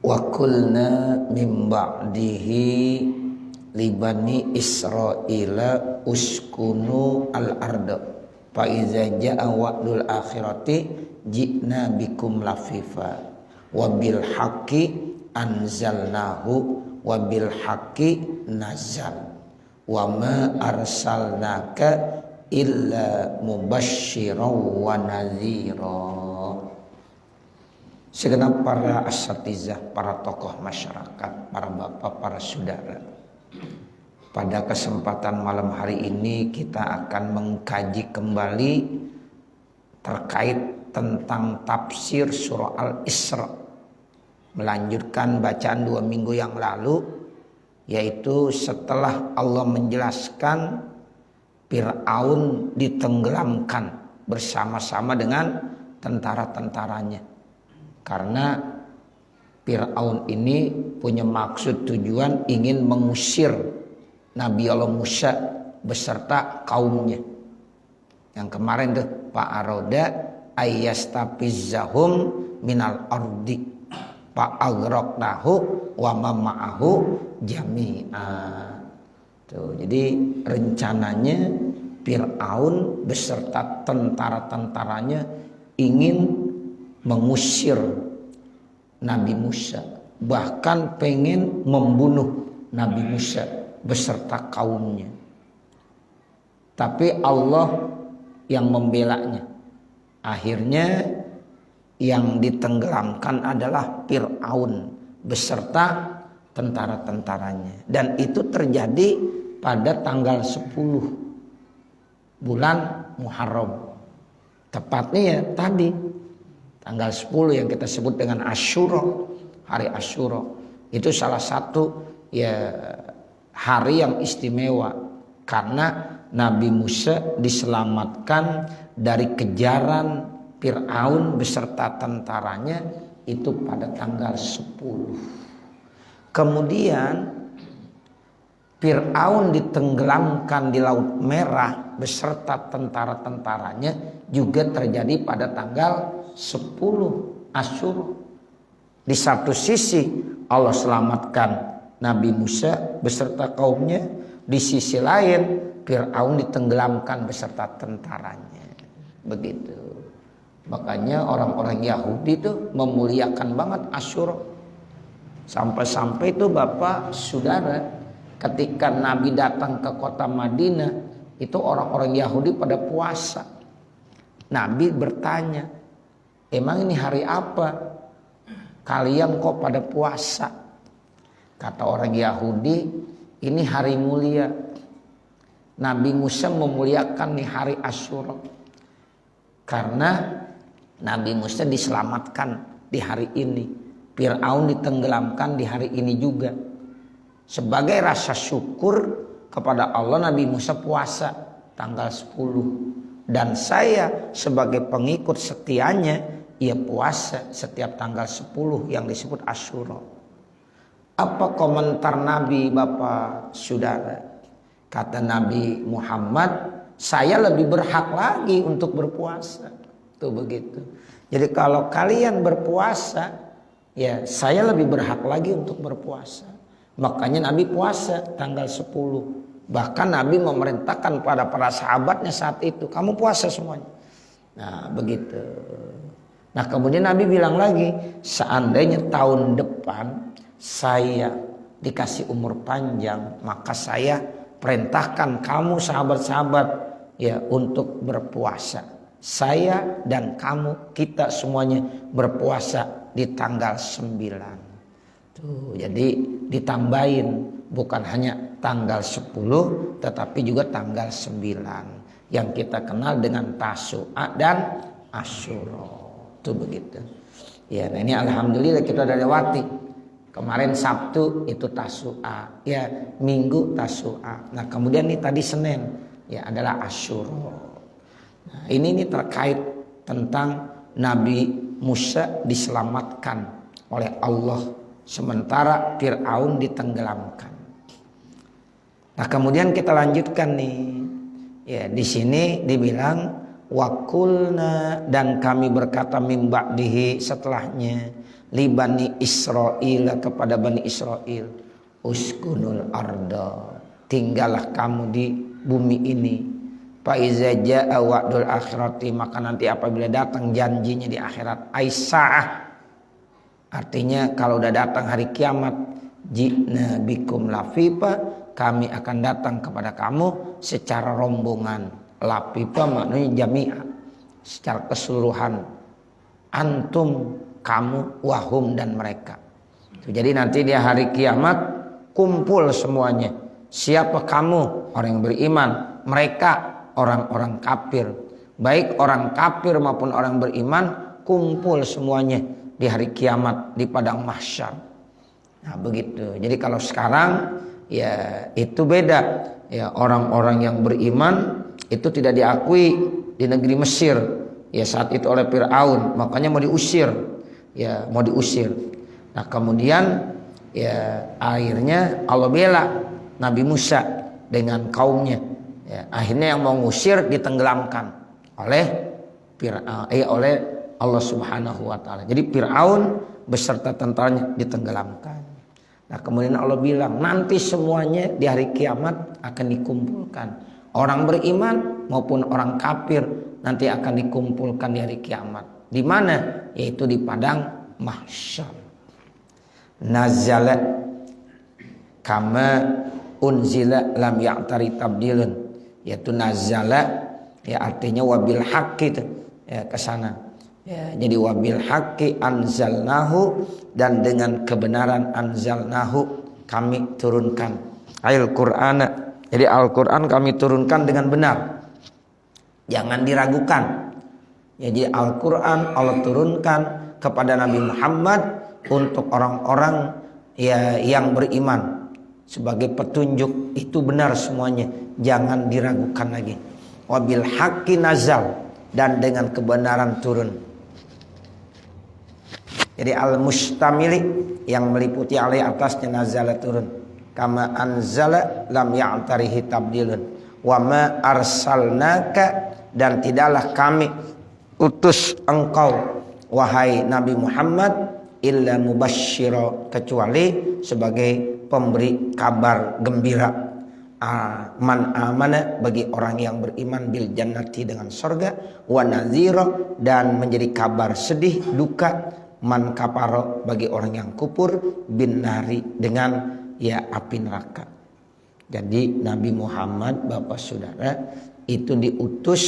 Wa qulna min ba'dihi li bani Israila uskunu al-arda fa iza jaa wa'dul akhirati ji'na bikum lafifa wa bil haqqi anzalnahu wa bil haqqi nazal wa ma arsalnaka illa mubasysyiran wa nadhira. Segenap para asatizah, para tokoh masyarakat, para bapak, para saudara, pada kesempatan malam hari ini kita akan mengkaji kembali terkait tentang tafsir surah Al-Isra, melanjutkan bacaan 2 minggu yang lalu, yaitu setelah Allah menjelaskan Fir'aun ditenggelamkan bersama-sama dengan tentara-tentaranya. Karena Fir'aun ini punya maksud tujuan ingin mengusir Nabi Allah Musa beserta kaumnya. Yang kemarin tuh Pak Aroda ayyastafizzahum minal ardi Pak agroknahu wa mama'ahu jami'a. Tuh, jadi rencananya Fir'aun beserta tentara-tentaranya ingin mengusir Nabi Musa, bahkan pengen membunuh Nabi Musa beserta kaumnya. Tapi Allah yang membelanya. Akhirnya yang ditenggelamkan adalah Fir'aun beserta tentara-tentaranya. Dan itu terjadi pada tanggal 10 bulan Muharram. Tepatnya ya tadi tanggal 10 yang kita sebut dengan Asyura, hari Asyura. Itu salah satu ya hari yang istimewa karena Nabi Musa diselamatkan dari kejaran Fir'aun beserta tentaranya itu pada tanggal 10. Kemudian Fir'aun ditenggelamkan di Laut Merah beserta tentara-tentaranya juga terjadi pada tanggal 10 Asyura. Di satu sisi Allah selamatkan Nabi Musa beserta kaumnya, di sisi lain Fir'aun ditenggelamkan beserta tentaranya. Begitu. Makanya orang-orang Yahudi itu memuliakan banget Asyura. Sampai-sampai itu Bapak Saudara, ketika Nabi datang ke kota Madinah, itu orang-orang Yahudi pada puasa. Nabi bertanya, emang ini hari apa? Kalian kok pada puasa? Kata orang Yahudi, ini hari mulia. Nabi Musa memuliakan nih hari Asyura. Karena Nabi Musa diselamatkan di hari ini. Fir'aun ditenggelamkan di hari ini juga. Sebagai rasa syukur kepada Allah, Nabi Musa puasa tanggal 10. Dan saya sebagai pengikut setianya, ia puasa setiap tanggal 10 yang disebut Asyura. Apa komentar Nabi Bapak Saudara? Kata Nabi Muhammad, saya lebih berhak lagi untuk berpuasa. Tuh begitu. Jadi kalau kalian berpuasa, ya saya lebih berhak lagi untuk berpuasa. Makanya Nabi puasa tanggal 10. Bahkan Nabi memerintahkan pada para sahabatnya saat itu, kamu puasa semuanya. Nah begitu. Nah kemudian Nabi bilang lagi, seandainya tahun depan saya dikasih umur panjang, maka saya perintahkan kamu sahabat-sahabat ya untuk berpuasa. Saya dan kamu, kita semuanya berpuasa di tanggal 9. Tuh, jadi ditambahin bukan hanya tanggal 10 tetapi juga tanggal 9 yang kita kenal dengan Tasu'a dan Asyura. Tuh begitu. Ya, nah ini alhamdulillah kita udah lewati. Kemarin Sabtu itu Tasu'a, ya Minggu Tasu'a. Nah kemudian nih tadi Senin ya adalah Asyura. Nah, ini terkait tentang Nabi Musa diselamatkan oleh Allah sementara Fir'aun ditenggelamkan. Nah kemudian kita lanjutkan nih, ya di sini dibilang Wakulna, dan kami berkata min ba'dihi, setelahnya, li Bani Israil, kepada Bani Israel, uskunul arda, tinggallah kamu di bumi ini. Fa iza jaa wa'dul akhirati, maka nanti apabila datang janjinya di akhirat, aisyah, artinya kalau udah datang hari kiamat, jina bikum lafifa, kami akan datang kepada kamu secara rombongan. Lafifa maknanya jami'a, secara keseluruhan. Antum, kamu, wahum, dan mereka. Jadi nanti di hari kiamat kumpul semuanya. Siapa kamu? Orang yang beriman. Mereka orang-orang kafir. Baik orang kafir maupun orang beriman kumpul semuanya di hari kiamat di padang mahsyar. Nah begitu. Jadi kalau sekarang ya itu beda. Ya orang-orang yang beriman itu tidak diakui di negeri Mesir. Ya saat itu oleh Fir'aun, makanya mau diusir. Ya mau diusir. Nah kemudian ya akhirnya Allah bela Nabi Musa dengan kaumnya. Ya, akhirnya yang mau ngusir ditenggelamkan oleh oleh Allah Subhanahu wa taala. Jadi Firaun beserta tentaranya ditenggelamkan. Nah, kemudian Allah bilang, nanti semuanya di hari kiamat akan dikumpulkan. Orang beriman maupun orang kafir nanti akan dikumpulkan di hari kiamat. Di mana? Yaitu di padang mahsyar. Nazala kama unzila lam ya'tari tabdilun, yaitu nazala ya artinya wabil haqqi ya ke sana. Ya, jadi wabil haqqi anzalnahu, dan dengan kebenaran anzalnahu kami turunkan Al-Qur'ana. Jadi Al-Qur'an kami turunkan dengan benar. Jangan diragukan. Ya, jadi Al-Qur'an Allah turunkan kepada Nabi Muhammad untuk orang-orang ya yang beriman sebagai petunjuk, itu benar semuanya, jangan diragukan lagi. Wabil haqqi nazal, dan dengan kebenaran turun. Jadi al-mustamili yang meliputi alai atasnya nazala turun. Kama anzala lam ya'tarihi tabdilun. Wa ma arsalnaka, dan tidaklah kami utus engkau wahai Nabi Muhammad illa mubasysyira, kecuali sebagai pemberi kabar gembira. Man amana, bagi orang yang beriman, bil jannati, dengan surga, wa nadhira, dan menjadi kabar sedih duka, man kafara, bagi orang yang kufur, bin nari, dengan ya api neraka. Jadi Nabi Muhammad Bapak Saudara itu diutus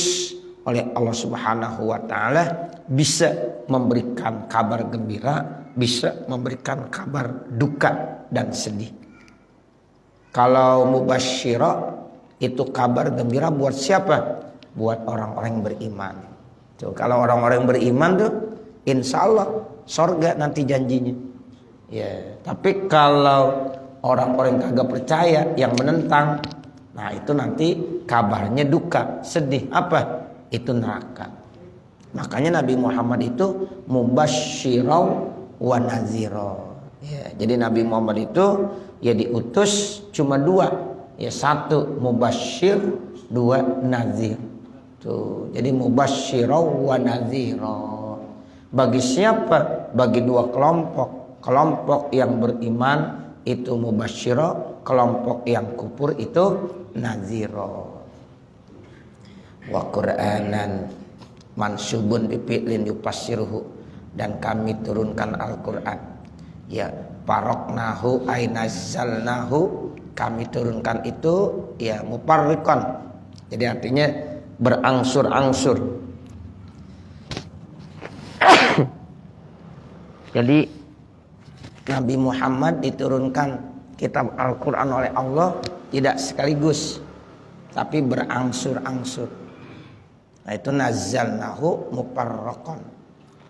oleh Allah Subhanahu wa taala bisa memberikan kabar gembira, bisa memberikan kabar duka dan sedih. Kalau mubasysyira itu kabar gembira buat siapa? Buat orang-orang yang beriman. Tuh, kalau orang-orang yang beriman tuh insya Allah surga nanti janjinya. Ya, tapi kalau orang-orang yang kagak percaya, yang menentang, nah itu nanti kabarnya duka, sedih. Apa? Itu neraka. Makanya Nabi Muhammad itu mubasysyira wa nazira. Ya, jadi Nabi Muhammad itu ya diutus cuma dua, ya satu mubasysyir, dua nazir. Tuh, jadi mubasysyira wa nazira. Bagi siapa? Bagi dua kelompok. Kelompok yang beriman itu mubasysyira, kelompok yang kufur itu nazira. Wa Qur'anan mansubun bi fi'lin yufassiruhu, dan kami turunkan Al-Qur'an. Ya, faraqnahu ay nazzalnahu, kami turunkan itu ya mufarriqan. Jadi artinya berangsur-angsur. Jadi Nabi Muhammad diturunkan kitab Al-Qur'an oleh Allah tidak sekaligus, tapi berangsur-angsur. Nah itu nazzalnahu mufarraqan.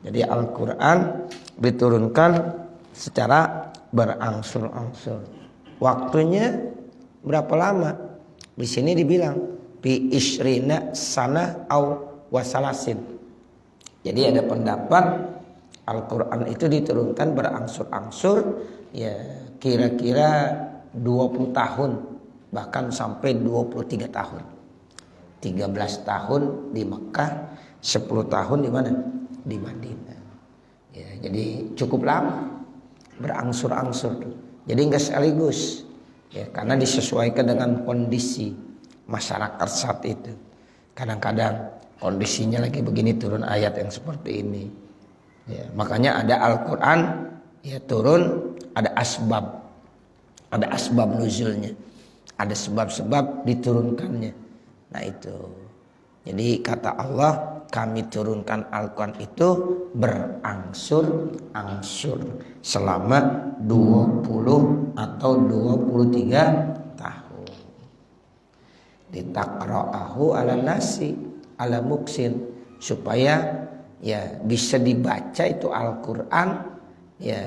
Jadi Al-Qur'an diturunkan secara berangsur-angsur. Waktunya berapa lama? Di sini dibilang bi isrina sanah au wasalasin. Jadi ada pendapat Al-Qur'an itu diturunkan berangsur-angsur, ya kira-kira 20 tahun, bahkan sampai 23 tahun. 13 tahun di Mekah, 10 tahun di mana? Di Madinah. Ya, jadi cukup lama, berangsur-angsur. Jadi enggak sekaligus. Ya, karena disesuaikan dengan kondisi masyarakat saat itu. Kadang-kadang kondisinya lagi begini turun ayat yang seperti ini. Ya, makanya ada Al-Quran ya turun, ada asbab nuzulnya, ada sebab-sebab diturunkannya. Nah itu. Jadi kata Allah, kami turunkan Al-Quran itu berangsur-angsur selama 20 atau 23 tahun. Ditaqra'ahu ala nasi ala muksin, supaya ya bisa dibaca itu Al-Quran ya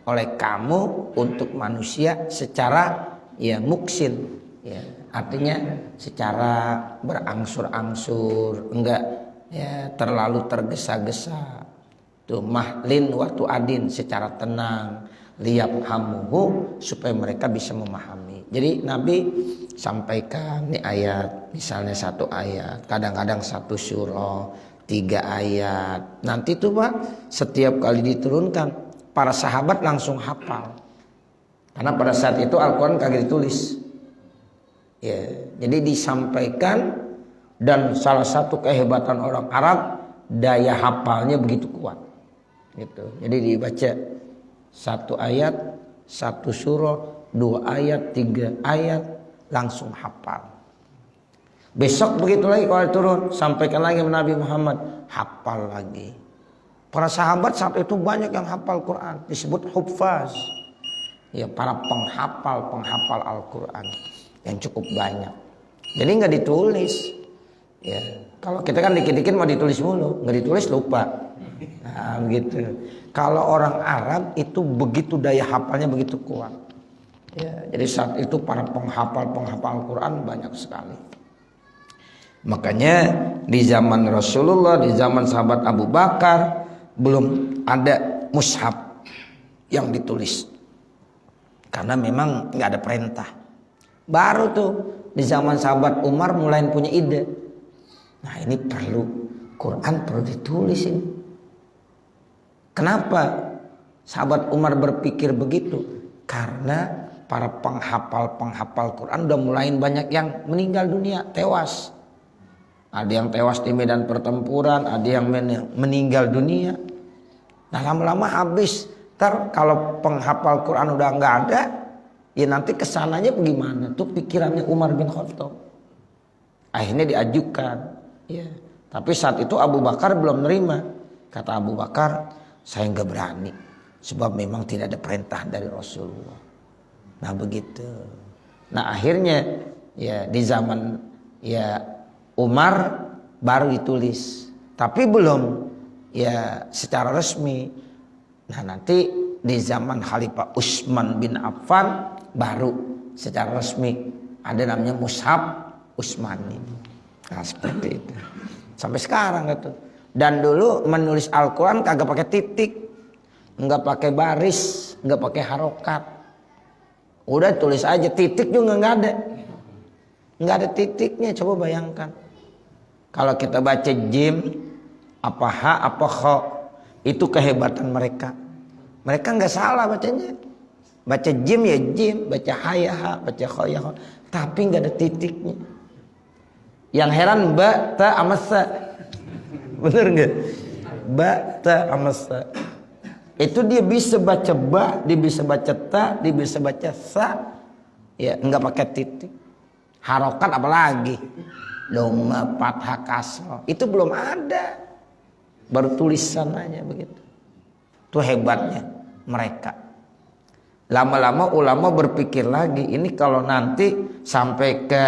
oleh kamu untuk manusia secara ya muksin, ya artinya secara berangsur-angsur, enggak ya terlalu tergesa-gesa. Tuh mahlin waktu adin, secara tenang, liyab hamuhu, supaya mereka bisa memahami. Jadi Nabi sampaikan nih ayat, misalnya 1 ayat, kadang-kadang 1 surah, 3 ayat. Nanti tuh Pak, setiap kali diturunkan para sahabat langsung hafal. Karena pada saat itu Al-Quran kagak ditulis. Ya, jadi disampaikan, dan salah satu kehebatan orang Arab, daya hafalnya begitu kuat. Gitu. Jadi dibaca 1 ayat, 1 surah, 2 ayat, 3 ayat, langsung hafal. Besok begitu lagi kalau turun, sampaikan lagi Nabi Muhammad, hafal lagi. Para sahabat saat itu banyak yang hafal Quran, disebut huffaz. Ya, para penghafal Al-Quran yang cukup banyak. Jadi nggak ditulis. Ya, kalau kita kan dikit-dikit mau ditulis mulu, nggak ditulis lupa. Nah, begitu. Kalau orang Arab itu begitu, daya hafalnya begitu kuat. Ya, jadi saat itu para penghafal Al-Quran banyak sekali. Makanya di zaman Rasulullah, di zaman sahabat Abu Bakar, belum ada mushaf yang ditulis. Karena memang nggak ada perintah. Baru tuh di zaman sahabat Umar mulai punya ide. Nah ini Quran perlu ditulis ini. Kenapa sahabat Umar berpikir begitu? Karena para penghafal Quran udah mulai banyak yang meninggal dunia, tewas. Ada yang tewas di medan pertempuran, ada yang meninggal dunia. Nah lama-lama habis. Kalau penghafal Quran udah nggak ada, ya nanti kesananya bagaimana? Tuh pikirannya Umar bin Khattab. Akhirnya diajukan. Ya. Tapi saat itu Abu Bakar belum nerima. Kata Abu Bakar, saya nggak berani, sebab memang tidak ada perintah dari Rasulullah. Nah begitu. Nah akhirnya ya di zaman ya Umar baru ditulis, tapi belum ya secara resmi. Nah nanti di zaman Khalifah Utsman bin Affan baru secara resmi ada namanya mushaf Utsmani. Nah seperti itu. Sampai sekarang gitu. Dan dulu menulis Al-Quran kagak pakai titik, nggak pakai baris, nggak pakai harokat. Udah tulis aja, titik juga nggak ada titiknya. Coba bayangkan. Kalau kita baca jim, apa ha, apa kho, itu kehebatan mereka. Mereka nggak salah bacanya. Baca jim ya jim, baca ha ya ha, baca kho ya kho. Tapi nggak ada titiknya. Yang heran ba, ta, amasa. Bener nggak? Ba, ta, amasa. Itu dia bisa baca ba, dia bisa baca ta, dia bisa baca sa. Ya nggak pakai titik. Harokat apalagi. Doma, fathah, kasroh. Itu belum ada. Baru tulisan aja begitu. Itu hebatnya mereka. Lama-lama ulama berpikir lagi, ini kalau nanti sampai ke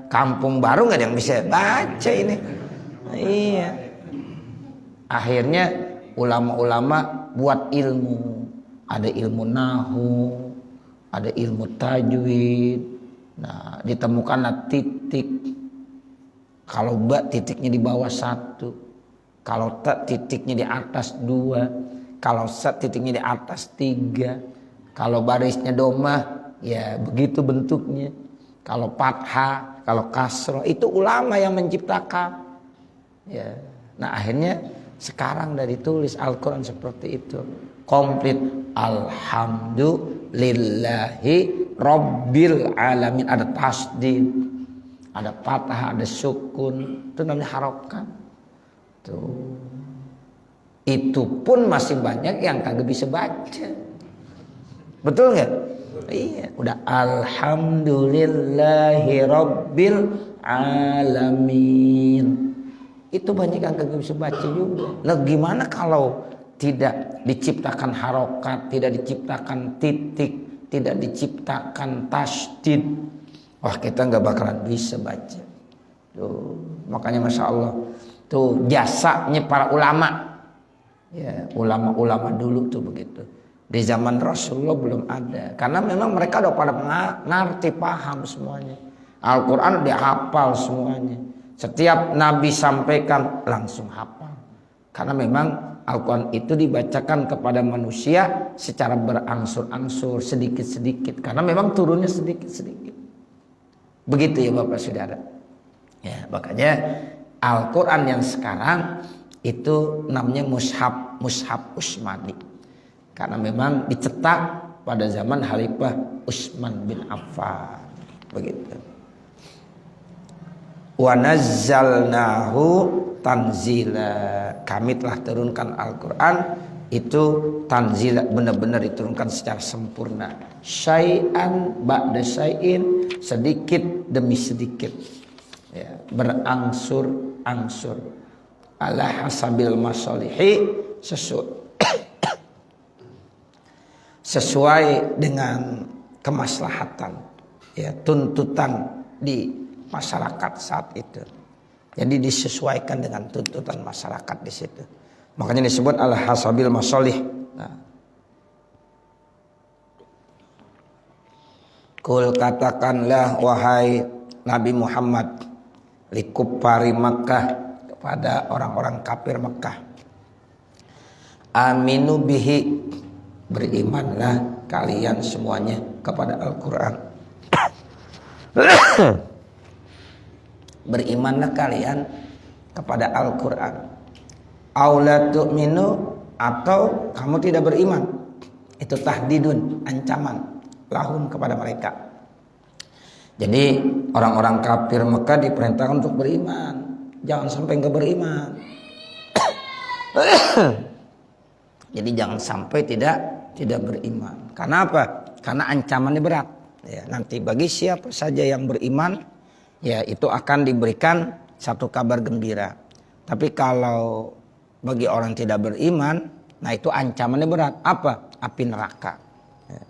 kampung baru nggak ada yang bisa baca ini. Iya. Akhirnya ulama-ulama buat ilmu. Ada ilmu nahu, ada ilmu tajwid. Nah, ditemukanlah titik. Kalau ba titiknya di bawah 1. Kalau ta titiknya di atas 2. Kalau sa titiknya di atas 3. Kalau barisnya domah ya begitu bentuknya. kalau fathah, kalau kasroh, itu ulama yang menciptakan. Ya. Nah akhirnya sekarang dari tulis Al-Quran seperti itu. Komplit. Alhamdulillahi Rabbil Alamin. Ada tasdid, ada fathah, ada sukun. Itu namanya harokat. Tuh. Itu pun masih banyak yang kagak bisa baca. Betul nggak? Iya, udah Alhamdulillahi Rabbil Alamin. Itu banyak yang kagak bisa baca juga. Lah gimana kalau tidak diciptakan harokat, tidak diciptakan titik, tidak diciptakan tasdid? Wah, kita nggak bakalan bisa baca. Tuh, makanya Masya Allah. Tuh jasanya para ulama. Ya, ulama-ulama dulu tuh begitu. Di zaman Rasulullah belum ada. Karena memang mereka udah pada ngerti, paham semuanya. Al-Quran dia hafal semuanya. Setiap Nabi sampaikan langsung hafal. Karena memang Al-Quran itu dibacakan kepada manusia secara berangsur-angsur, sedikit-sedikit. Karena memang turunnya sedikit-sedikit. Begitu ya Bapak Saudara. Ya, makanya Al-Quran yang sekarang itu namanya mushaf Utsmani. Karena memang dicetak pada zaman Khalifah Utsman bin Affan. Begitu. Wa nazzalnahu tanzila. Kami telah turunkan Al-Quran itu tanzila, benar-benar diturunkan secara sempurna. Syai'an ba'da syai'in, sedikit demi sedikit. Ya, berangsur-angsur. Ala hasabil masalihi, sesuai dengan kemaslahatan, ya, tuntutan di masyarakat saat itu. Jadi disesuaikan dengan tuntutan masyarakat di situ. Makanya disebut al hasabil masalih. Nah. Kul katakanlah wahai Nabi Muhammad likupari Makkah, kepada orang-orang kafir Makkah. Aminu bihi, berimanlah kalian semuanya kepada Al-Quran. Berimanlah kalian kepada Al-Quran. Aula tu'minu, atau kamu tidak beriman. Itu tahdidun, ancaman lahum kepada mereka. Jadi orang-orang kafir Mekah diperintahkan untuk beriman. Jangan sampai enggak beriman. Jadi jangan sampai tidak beriman. Karena apa? Karena ancamannya berat. Ya, nanti bagi siapa saja yang beriman, ya itu akan diberikan satu kabar gembira. Tapi kalau bagi orang tidak beriman, nah itu ancamannya berat. Apa? Api neraka. Ya.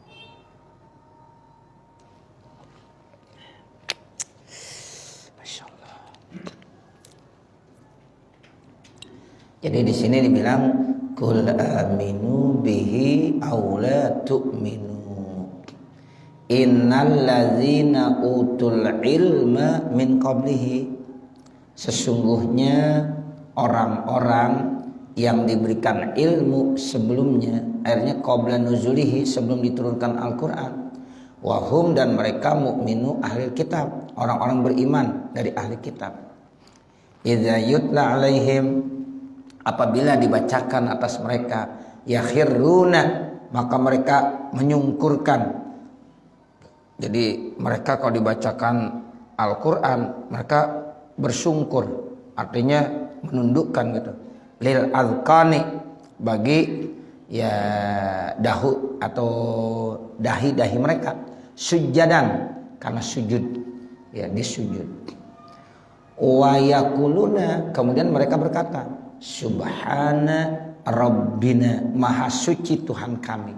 Masya Allah. Jadi di sini dibilang kul aminu bihi aw la tu'minu. Innal ladzina utul ilma min qablihi. Sesungguhnya orang-orang yang diberikan ilmu sebelumnya, akhirnya qabla nuzulihi, sebelum diturunkan Al-Quran. Wahum, dan mereka mu'minu ahli kitab, orang-orang beriman dari ahli kitab. Idza yutla alaihim, apabila dibacakan atas mereka, yakhiruna, maka mereka menyungkurkan. Jadi mereka kalau dibacakan Al-Quran, mereka bersungkur, artinya menundukkan gitu. Lil azqani, bagi ya dahu atau dahi-dahi mereka, sujadan, karena sujud, ya disujud. Wa yaquluna, kemudian mereka berkata, subhana rabbina, maha suci Tuhan kami.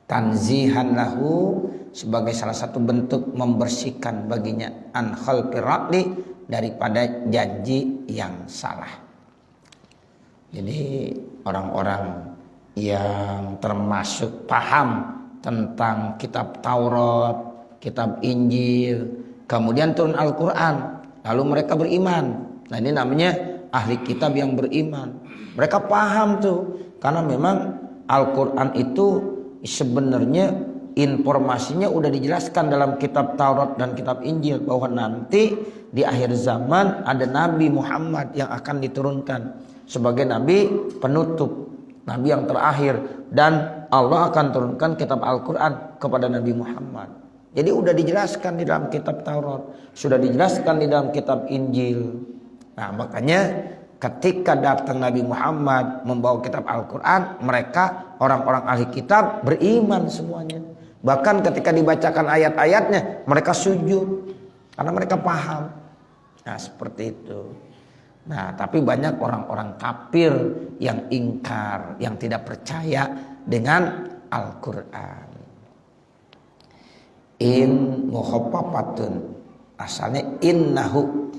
Tanzihan lahu, sebagai salah satu bentuk membersihkan baginya, an khalqir ra'li, daripada janji yang salah. Jadi orang-orang yang termasuk paham tentang kitab Taurat, kitab Injil, kemudian turun Al-Quran, lalu mereka beriman. Nah ini namanya ahli kitab yang beriman. Mereka paham tuh, karena memang Al-Quran itu sebenarnya informasinya udah dijelaskan dalam kitab Taurat dan kitab Injil bahwa nanti di akhir zaman ada Nabi Muhammad yang akan diturunkan sebagai nabi penutup, nabi yang terakhir, dan Allah akan turunkan kitab Al-Qur'an kepada Nabi Muhammad. Jadi udah dijelaskan di dalam kitab Taurat, sudah dijelaskan di dalam kitab Injil. Nah, makanya ketika datang Nabi Muhammad membawa kitab Al-Quran, mereka orang-orang ahli kitab beriman semuanya. Bahkan ketika dibacakan ayat-ayatnya, mereka sujud karena mereka paham. Nah, seperti itu. Nah, tapi banyak orang-orang kafir yang ingkar, yang tidak percaya dengan Al-Quran. In mukhaffafatun, asalnya innahu,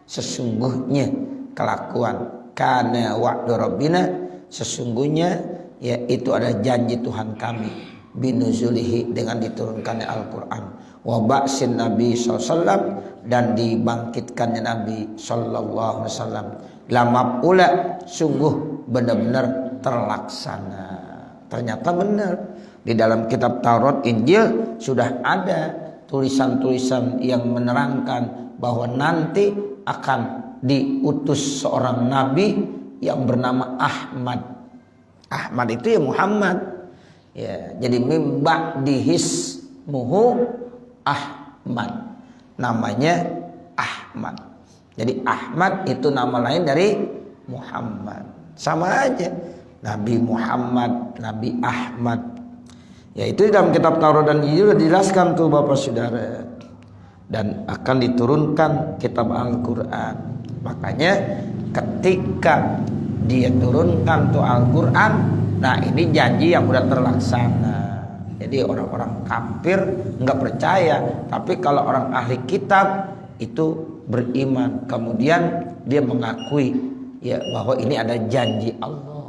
sesungguhnya kelakuan, kana wa'du rabbina, sesungguhnya yaitu ada janji Tuhan kami, binuzulihi, dengan diturunkannya Al-Quran, wa ba'sin Nabi SAW, dan dibangkitkannya Nabi SAW, lama pula, sungguh benar-benar terlaksana. Ternyata benar, di dalam kitab Taurat Injil sudah ada tulisan-tulisan yang menerangkan bahwa nanti akan diutus seorang nabi yang bernama Ahmad. Ahmad itu ya Muhammad. Ya, jadi mim ba'dihismuhu Ahmad. Namanya Ahmad. Jadi Ahmad itu nama lain dari Muhammad. Sama aja. Nabi Muhammad, Nabi Ahmad. Ya, itu dalam kitab Taurat dan Injil dijelaskan tuh Bapak Saudara. Dan akan diturunkan kitab Al-Quran. Makanya ketika dia turunkan tuh Al-Quran, nah ini janji yang udah terlaksana. Jadi orang-orang kafir nggak percaya, tapi kalau orang ahli kitab itu beriman, kemudian dia mengakui ya bahwa ini ada janji Allah.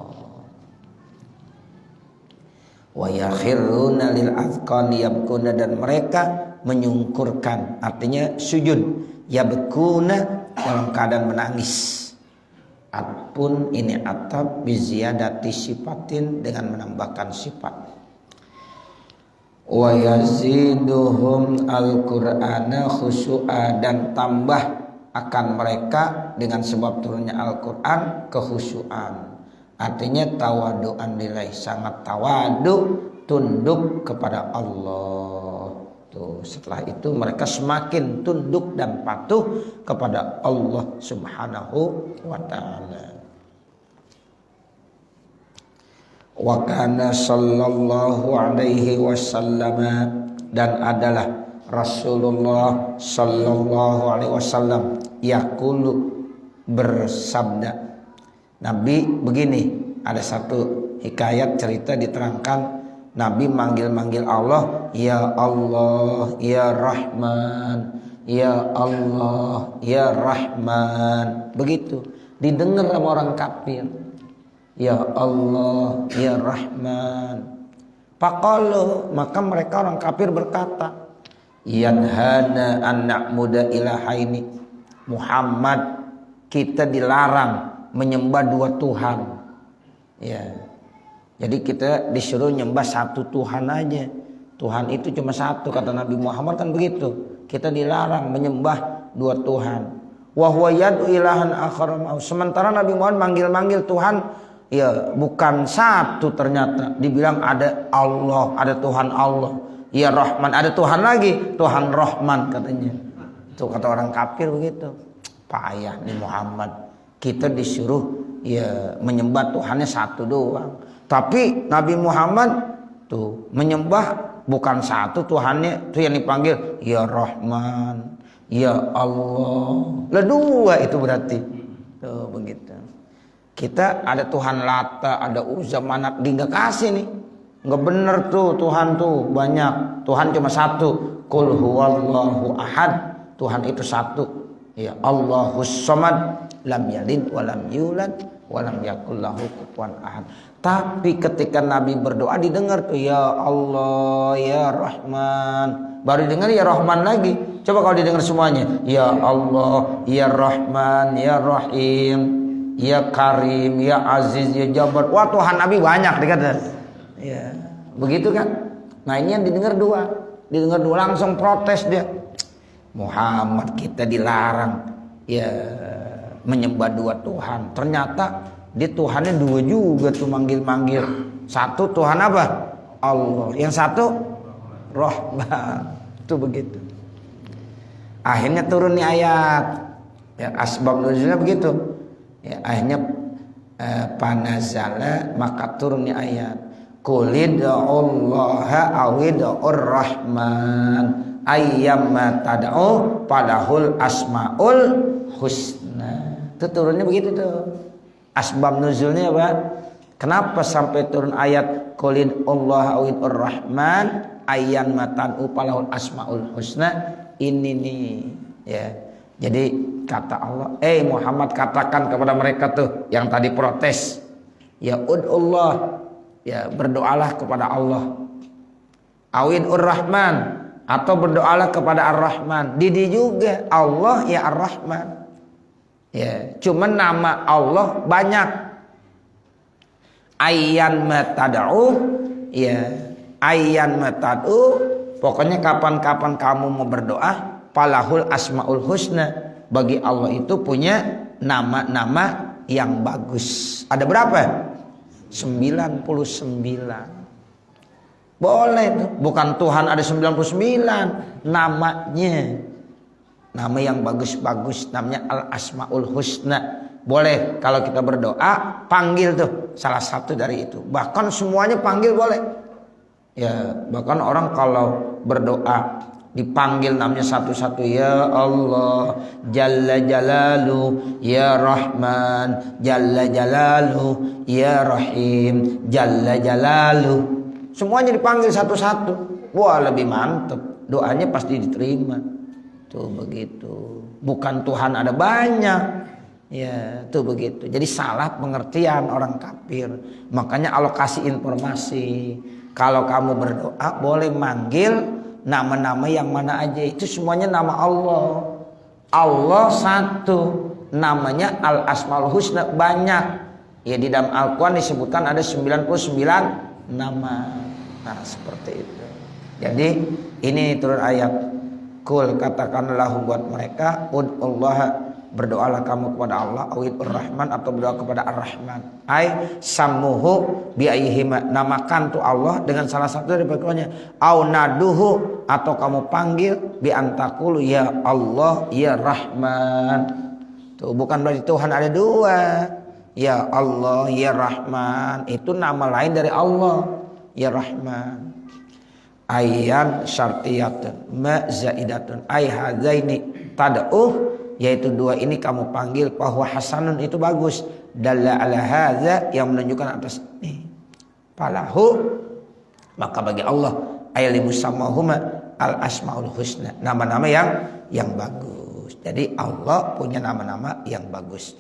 Wa yakhiruna lil azqani yabkuna, dan mereka menyungkurkan, artinya sujud, yabkuna, dalam keadaan menangis. Atpun ini atap biziyadati sifatin, dengan menambahkan sifat. Wa yaziduhum al-Qur'ana khusyu'a, dan tambah akan mereka dengan sebab turunnya Al-Quran kehusyuan. Artinya tawadu'an lillahi, sangat tawadu, tunduk kepada Allah. Tuh, setelah itu mereka semakin tunduk dan patuh kepada Allah Subhanahu wa ta'ala. Wa kana sallallahu alaihi wasallam, dan adalah Rasulullah sallallahu alaihi wasallam yaqulu, bersabda. Nabi begini, ada satu hikayat cerita diterangkan Nabi manggil-manggil Allah, ya Allah, ya Rahman, ya Allah, ya Rahman. Begitu didengar sama orang kafir. Ya Allah, ya Rahman. Faqalu, maka mereka orang kafir berkata, yanhana an na'budu ilahaini. Muhammad, kita dilarang menyembah dua Tuhan. Ya. Jadi kita disuruh nyembah satu Tuhan aja. Tuhan itu cuma satu, kata Nabi Muhammad kan begitu. Kita dilarang menyembah dua Tuhan. Wa huwa yad'u ilahan akhar. Sementara Nabi Muhammad manggil-manggil Tuhan, ya bukan satu ternyata. Dibilang ada Allah, ada Tuhan Allah. Ya Rahman, ada Tuhan lagi, Tuhan Rahman katanya. Itu kata orang kafir begitu. Payah nih Muhammad. Kita disuruh ya menyembah Tuhannya satu doang. Tapi Nabi Muhammad tuh menyembah bukan satu Tuhannya, itu yang dipanggil ya Rahman, ya Allah. Lah dua itu berarti. Tuh begitu. Kita ada Tuhan Lata, ada Uzza, Manat, nggak kasih nih. Nggak bener tuh Tuhan tuh banyak. Tuhan cuma satu. Qul huwallahu ahad. Tuhan itu satu. Ya Allahus samad, lam yalid wa lam yulad wa lam yakul lahu kufuwan ahad. Tapi ketika Nabi berdoa didengar tuh ya Allah, ya Rahman. Baru dengar ya Rahman lagi. Coba kalau didengar semuanya, ya Allah, ya Rahman, ya Rahim, ya Karim, ya Aziz, ya Jabbar. Wah, Tuhan Nabi banyak dikata. Ya, begitu kan? Nah ini yang didengar dua langsung protes dia. Muhammad kita dilarang ya menyembah dua Tuhan. Ternyata dia Tuhannya dua juga tuh manggil-manggil. Satu Tuhan apa? Allah. Yang satu Rahman. Itu begitu. Akhirnya turun nih ayat. Ya, asbab nuzulnya begitu. Ya, akhirnya panazala maka turun nih ayat. Qulid'ullaha awid'ur rahman ayyamma tad'u falahul asmaul husna. Itu turunnya begitu tuh. Asbab nuzulnya apa? Kenapa sampai turun ayat qulid'ullaha awid'ur rahman ayyamma tad'u falahul asmaul husna? Ini nih ya. Jadi kata Allah, Muhammad katakan kepada mereka tuh yang tadi protes, ya ud'ullah, ya berdoalah kepada Allah. Awid'ur rahman, atau berdoalah kepada Ar-Rahman. Didi juga Allah ya Ar-Rahman. Ya, cuman nama Allah banyak. Ayyan matad'u, ya ayyan matad'u, pokoknya kapan-kapan kamu mau berdoa, falahul asmaul husna, bagi Allah itu punya nama-nama yang bagus. Ada berapa? 99. Boleh tuh. Bukan Tuhan ada 99 namanya. Nama yang bagus-bagus namanya Al-Asmaul Husna. Boleh kalau kita berdoa panggil tuh salah satu dari itu. Bahkan semuanya panggil boleh. Ya, bahkan orang kalau berdoa dipanggil namanya satu-satu, ya Allah Jalla Jalalu ya Rahman Jalla Jalalu ya Rahim Jalla Jalalu, semuanya dipanggil satu-satu. Wah lebih mantep, doanya pasti diterima. Tuh begitu. Bukan Tuhan ada banyak. Ya tuh begitu. Jadi salah pengertian orang kafir. Makanya Allah kasih informasi, kalau kamu berdoa boleh manggil nama-nama yang mana aja, itu semuanya nama Allah. Allah satu, namanya Al-Asmaul Husna banyak. Ya di dalam Al-Quran disebutkan ada 99 nama. Nah seperti itu. Jadi ini turun ayat. Kul katakanlah buat mereka, ud'ullaha, berdoalah kamu kepada Allah, awidur rahman, atau berdoa kepada Ar-Rahman. Ai sammuhu biaihima, namakan tuh Allah dengan salah satu dari pokoknya. Au naduhu, atau kamu panggil bi antakulu ya Allah ya Rahman. Tuh bukan berarti Tuhan ada dua. Ya Allah ya Rahman, itu nama lain dari Allah ya Rahman. Ayat syartiyatun ma zaidatun ay hadaini tad'u, yaitu dua ini kamu panggil, bahwa hasanun itu bagus, dalla ala hadza, yang menunjukkan atas ini. Falahu, maka bagi Allah ayat musammahuma al asmaul husna, nama-nama yang bagus. Jadi Allah punya nama-nama yang bagus.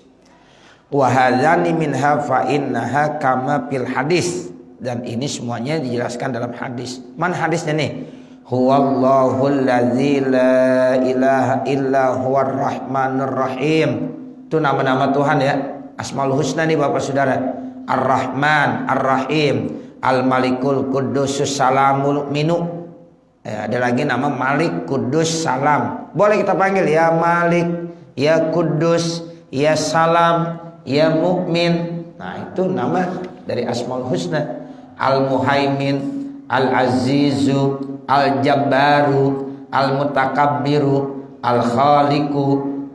Wa hadzani minha fa innaha kama fil hadis, dan ini semuanya dijelaskan dalam hadis. Mana hadisnya nih? Huwallahul ladzi la ilaha illa huwar rahmanur rahim. Itu nama-nama Tuhan ya. Asmaul Husna nih Bapak Saudara. Ar-Rahman, Ar-Rahim, Al-Malikul Qudusus Salamul Minu. Ya, ada lagi nama Malik, Kudus, Salam. Boleh kita panggil ya Malik, ya Kudus, ya Salam, ya Mukmin. Nah, itu nama dari Asmaul Husna. Al-Muhaimin, Al-Azizu, Al-Jabbaru, Al-Mutakabbiru, Al-Khaliqu,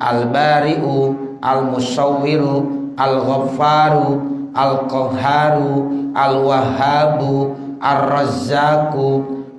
Al-Bari'u, Al-Musawwiru, Al-Ghaffaru, Al-Qahharu, Al-Wahhabu, Ar-Razzaqu,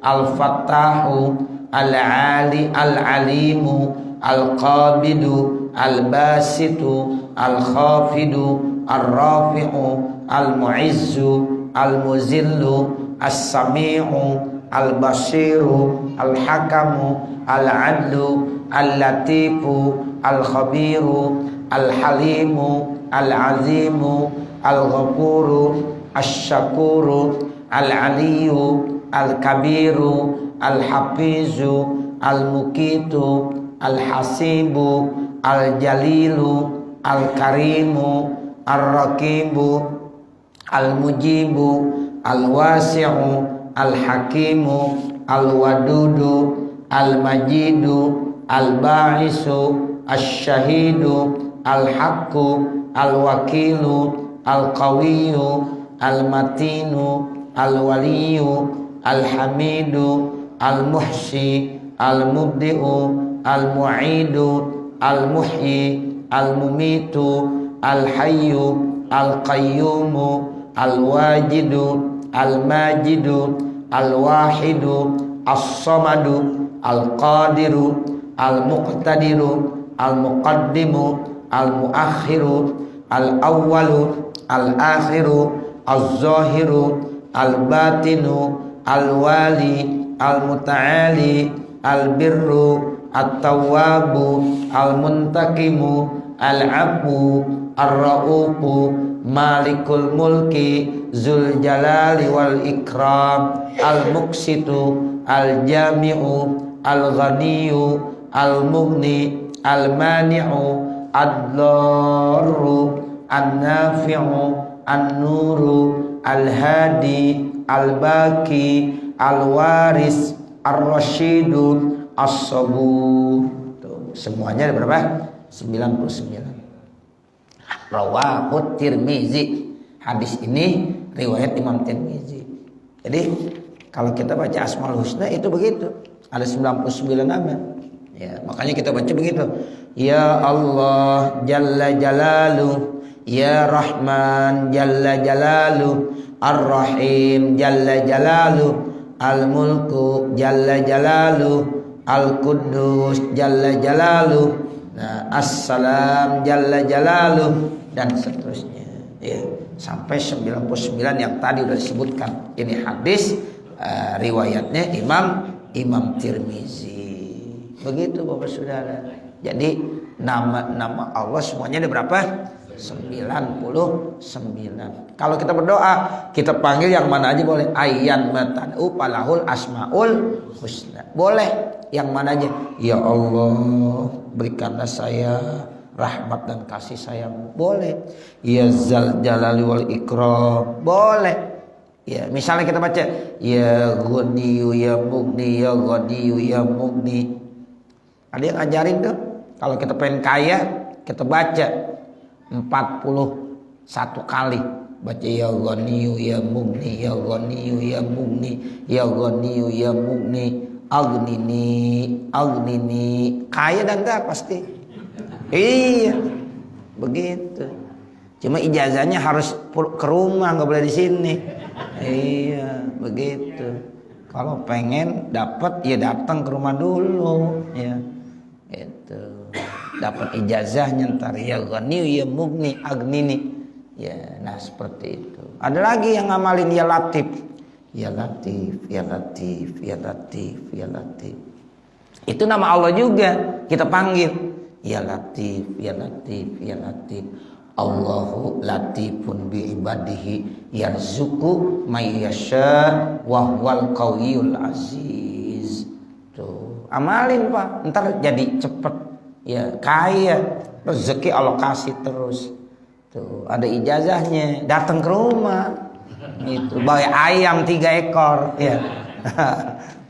Al-Fattahu, Al-Ali, Al-Alimu, Al-Qabidu, Al-Basitu, Al-Khafidu, Al-Rafi'u, Al-Mu'izzu, Al-Muzillu, As-Sami'u, Al-Basiru, Al-Hakamu, Al-Adlu, Al-Latifu, Al-Khabiru, Al-Halimu, Al-Azimu, Al-Ghafuru, Al-Syakuru, Al-Aliyu, Al-Kabiru, Al-Hafizu, Al-Mukitu, Al-Hasibu, Al-Jalilu, Al-Karimu, Al-Rakibu, Al-Mujibu, Al-Wasi'u, Al-Hakimu, Al-Wadudu, Al-Majidu, Al-Ba'isu, Asy-Syahidu, Al-Haqqu, Al-Wakilu, Al-Qawiyyu, Al-Matinu, Al-Waliyu, Al-Hamidu, Al-Muhsi, Al-Mubdi'u, Al-Mu'idu, Al-Muhyi, Al-Mumitu, Al-Hayyu, Al-Qayyumu, Al-Wajidu, Al-Majidu, Al-Wahidu, As-Samadu, Al-Qadiru, Al-Muqtadiru, Al-Muqaddimu, Al-Muakhiru, Al-Awwalu, Al-Akhiru, Az-Zahiru, Al-Batinu, Al-Wali, Al-Muta'ali, Al-Birru, At-Tawwabu, Al-Muntakimu, Al-Afu, Ar-Ra'ufu, Malikul Mulki, Zul Jalali wal Ikram, Al-Muqsitu, Al-Jami'u, Al-Ghaniyu, Al-Mughni, Al-Mani'u, Ad-Darru, An-Nafi'u, An-Nuru, Al-Hadi, Al-Baqi, Al-Waris, Ar-Rasyidu, As-Sabur. Semuanya ada berapa? 99. Rawahu Tirmizi. Hadis ini riwayat Imam Tirmizi. Jadi kalau kita baca Asmaul Husna itu begitu. Ada 99 nama. Ya, makanya kita baca begitu. Ya Allah Jalla Jalaluh, Ya Rahman Jalla Jalaluh, Ar-Rahim Jalla Jalaluh, Al-Mulku Jalla Jalaluh, Al-Quddus Jalla Jalaluh, nah, As-Salam Jalla Jalaluh, dan seterusnya. Ya, sampai 99 yang tadi sudah disebutkan. Ini hadis riwayatnya Imam Tirmizi. Begitu Bapak Saudara. Jadi nama-nama Allah semuanya ada berapa? 99. Kalau kita berdoa, kita panggil yang mana aja boleh. Ayyan matad'u falahul asmaul husna. Boleh yang mana aja. Ya Allah, berikanlah saya rahmat dan kasih sayang. Boleh. Ya Zal Jalali wal Ikram. Boleh. Ya, misalnya kita baca Ya Ghaniyu ya Mughni, Ya Ghaniyu ya Mughni. Ada yang ngajarin tuh, kalau kita pengen kaya, kita baca 41 kali. Baca Ya Ghaniyu ya Mughni, Ya Ghaniyu ya Mughni, Ya Ghaniyu ya Mughni, Aghnini. Kaya dan enggak pasti. Iya, begitu. Cuma ijazahnya harus ke rumah, nggak boleh di sini. Iya, begitu. Kalau pengen dapat, ya datang ke rumah dulu, ya. Itu dapat ijazahnya ntar Ya Ghaniyu ya Mughni, Aghnini. Ya, nah seperti itu. Ada lagi yang ngamalin Ya Latif. Ya Latif, Ya Latif, Ya Latif, Ya Latif. Itu nama Allah juga kita panggil. Ya Latif, Ya Latif, Ya Latif. Allahu latifun bi ibadihi yarzuqu may yasha wa huwal qawiyul aziz. Tuh, amalin Pak, ntar jadi cepet ya, kaya, rezeki Allah kasih terus. Tuh, ada ijazahnya, datang ke rumah. Itu bawa ayam 3 ekor ya.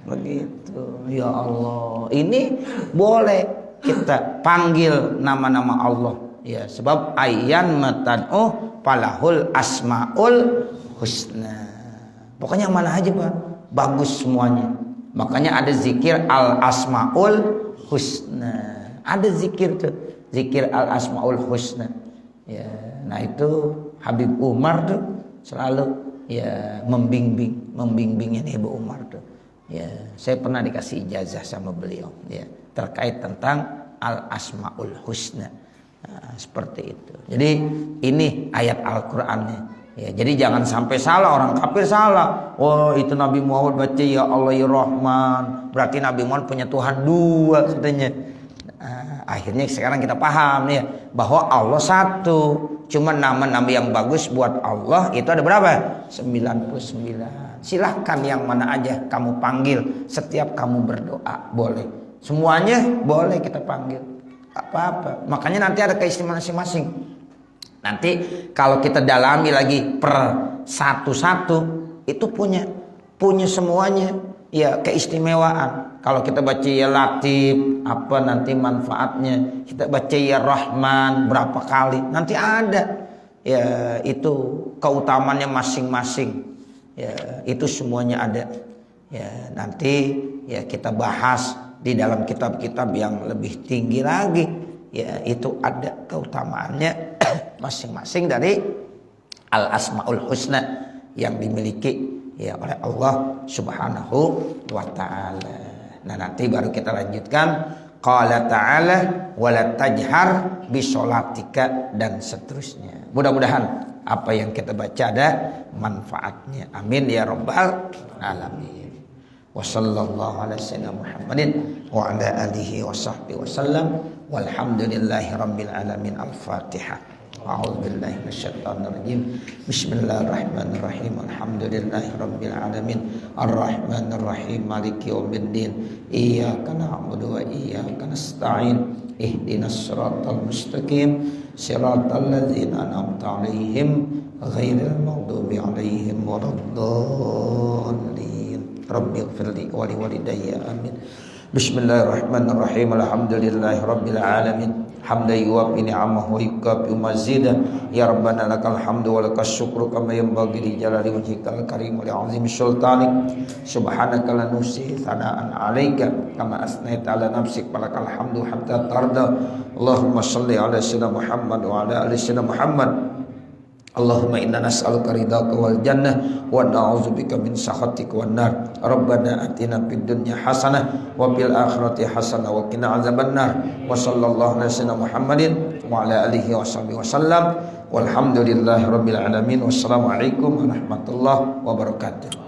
Begitu. Ya Allah, ini boleh kita panggil nama-nama Allah. Ya, sebab ayyan matad'u falahul asmaul husna. Pokoknya yang mana aja Pak, bagus semuanya. Makanya ada zikir al asmaul husna. Ada zikir tuh, zikir al asmaul husna. Ya, nah itu Habib Umar tuh selalu ya membimbingnya Ibu Umar tuh. Ya, saya pernah dikasih ijazah sama beliau ya, terkait tentang al asmaul husna. Nah, seperti itu. Jadi ini ayat Al-Qur'annya. Ya, jadi jangan sampai salah, orang kafir salah. Oh, itu Nabi Muhammad baca Ya Allah ya Rahman, berarti Nabi Muhammad punya Tuhan 2 katanya. Nah, akhirnya sekarang kita paham ya bahwa Allah satu. Cuma nama-nama yang bagus buat Allah itu ada berapa? 99. Silahkan yang mana aja kamu panggil setiap kamu berdoa, boleh. Semuanya boleh kita panggil. Apa-apa. Makanya nanti ada keistimewaan masing-masing. Nanti kalau kita dalami lagi per satu-satu, itu punya punya semuanya ya keistimewaan. Kalau kita baca ya Latif, apa nanti manfaatnya? Kita baca ya Rahman berapa kali? Nanti ada. Ya itu keutamannya masing-masing. Ya itu semuanya ada. Ya nanti ya kita bahas di dalam kitab-kitab yang lebih tinggi lagi. Ya itu ada keutamaannya masing-masing dari Al-Asmaul Husna yang dimiliki ya oleh Allah Subhanahu wa taala. Nah, nanti baru kita lanjutkan qala ta'ala wala tajhar bisolatika dan seterusnya. Mudah-mudahan apa yang kita baca ada manfaatnya. Amin ya rabbal alamin. Wa sallallahu ala sayyidina Muhammadin wa ala alihi wa sahbihi wasallam walhamdulillahi rabbil alamin. Al-Fatihah. A'udzu billahi minasyaitonir rajim. Bismillahirrahmanirrahim. Alhamdulillahi rabbil alamin. Arrahmanir rahim. Maliki yaumiddin. Iyyaka na'budu wa iyyaka nasta'in. Ihdinas siratal mustaqim. Siratal ladzina an'amta 'alaihim ghairil maghdubi 'alaihim waladdallin. Rabbighfirli wa liwalidayya. Amin. Bismillahirrahmanirrahim. Alhamdulillahi rabbil alamin. Hamdan yuwafi ni'amahu wa yukafi mazidah. Ya Rabbana lakal hamdu wa lakas syukru kama yanbaghi li jalali wajhikal karim wa li'azimi sultanik. Subhanaka la nuhsi thana'an 'alaika kama asnaita 'ala nafsik walakal hamdu hatta tarda. Allahumma shalli 'ala sayyidina Muhammad wa 'ala ali sayyidina Muhammad. Allahumma inna nas'aluka ridhaka wal jannah wa na'udzubika min sakhatika wan nar. Rabbana atina fid dunya hasanah wa fil akhirati hasanah wa qina azabannar. Wa sallallahu ala sayyidina Muhammadin wa ala alihi washabihi wasallam. Walhamdulillahi rabbil alamin. Wassalamu alaikum warahmatullahi wabarakatuh.